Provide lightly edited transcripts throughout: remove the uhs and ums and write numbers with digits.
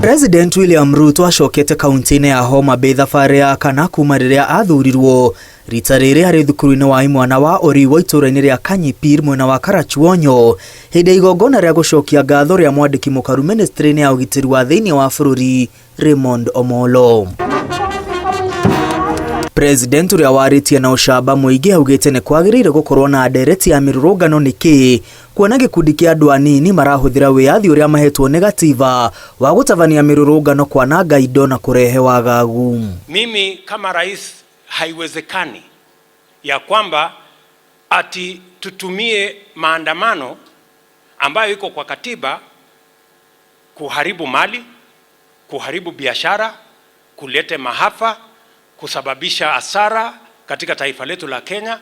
President William Ruto acokete kaunti-inĩ ya Homa Bay thabarĩ ya kana kuma rĩrĩa athurirwo rita rĩrĩ harĩ thukuru-inĩ wa imwana wa ori wa itũra-inĩ rĩa Kanyipir mwena wa Karachuonyo hĩndĩ ya igongona rĩa gũcokia ngatho rĩa mwandĩki mũkaru ministry-inĩ ya ũgitĩri wa thĩinĩ wa bũrũri Raymond Omolo. President ũrĩa warĩtie na ũcamba mũingĩ augĩte nĩ kwagĩrĩire gũkorwo na ndereti ya mĩrũrũngano nĩkĩ kuona gĩkundi kĩa andũ anini marahũthĩra wĩyathi ũrĩa mahetwo nĩ gatiba wa gũtabania mĩrũrũngano kwananga indo na kũrehe wagagu. Mimi kama rais haiwezekani ya kwamba ati tutumie maandamano ambayo iko kwa katiba kuharibu mali, kuharibu biashara, kulete mahafa, kusababisha hasara katika taifa letu la Kenya,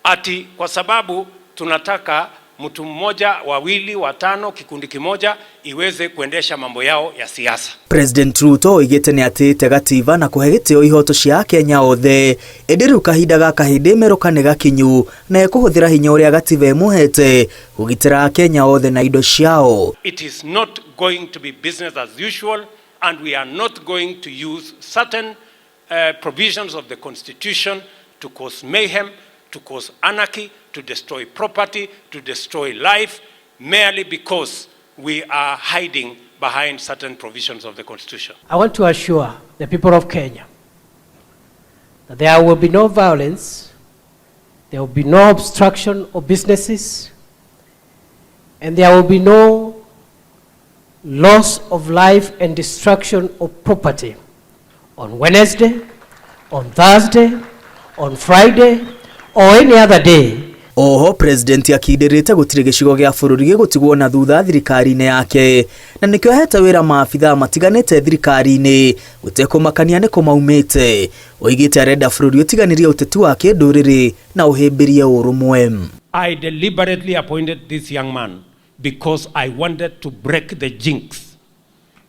ati kwa sababu tunataka mtu mmoja, wawili, watano, kikundi kimoja iweze kuendesha mambo yao ya siasa. President Ruto oigĩte nĩ atĩte gatiba na kũhe gĩtĩo ihoto cia Kenya othe ĩndĩ rĩu kahinda gaka hĩndĩ ĩmeroka nĩ gakinyu na ekũhũthĩra hinya ũrĩa gatiba ĩmũhete kũgitĩra Kenya othe na indo ciao. It is not going to be business as usual, and we are not going to use certain provisions of the Constitution to cause mayhem, to cause anarchy, to destroy property, to destroy life, merely because we are hiding behind certain provisions of the Constitution. I want to assure the people of Kenya that there will be no violence, there will be no obstruction of businesses, and there will be no loss of life and destruction of property on Wednesday, on Thursday, on Friday, or any other day. Oho president akindĩrĩte gũtirĩ gĩcigo gĩa bũrũri gĩgũtigwo na thutha thirikari-inĩ yake na nĩkĩo ahete wĩra maabitha matiganĩte thirikari-inĩ gũtekũmakania nĩ kũmaumĩte. Oigĩte arenda bũrũri ũtiganĩrie ũteti wa kĩndũrĩrĩ na ũhĩmbĩrie ũrũmwe. I deliberately appointed this young man because I wanted to break the jinx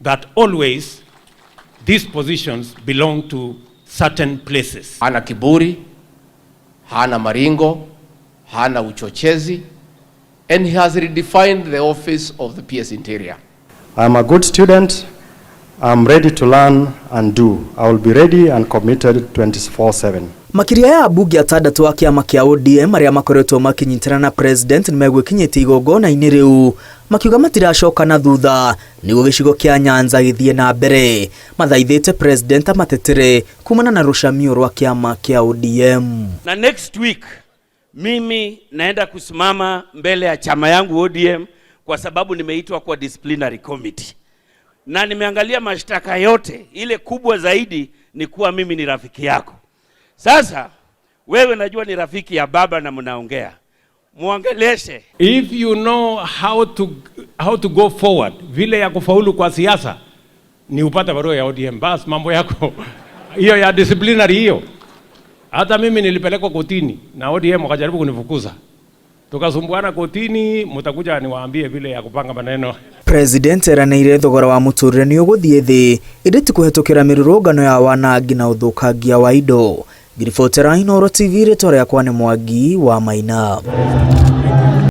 that always these positions belong to certain places. Hana kiburi, hana maringo, hana uchochezi, and he has redefined the office of the PS Interior. I'm a good student. I'm ready to learn and do. I will be ready and committed 24/7. Makiria ya bunge atandatũ a kĩama kĩa ODM arĩa makoretwo makinyitana na president nĩ megwĩkinyĩtie igongona-inĩ rĩu makiuga matiracoka na thutha nĩguo gĩcigo kĩa Nyanza gĩthiĩ na mbere. Mathaithĩte president amatetere kumana na rũcamio rwa kĩama kĩa ODM. Na next week mimi naenda kusimama mbele ya chama yangu ODM kwa sababu nimeitwa kwa disciplinary committee. Na nimeangalia mashtaka yote, ile kubwa zaidi ni kuwa mimi ni rafiki yako. Sasa wewe najua ni rafiki ya baba na mnaongea. Muongeleshe. If you know how to go forward, vile ya kufaulu kwa siasa ni upata barua ya ODM, bas mambo yako hiyo ya disciplinary hiyo. Hata mimi nilipelekwa kotini na ODM wakajaribu kunifukuza. Tukasumbuana kotini, mutakuja niwaambie vile ya kupanga maneno. President eranĩire thogora wa mũtũrĩre nĩ ũgũthiĩ thĩ ĩndĩ ti kũhetũkĩra mĩrũrũngano ya wanangi na ũthũkangia wa indo. Ngiribotera Inooro TV rĩtwa rĩakwa nĩ Mwangi wa Maina.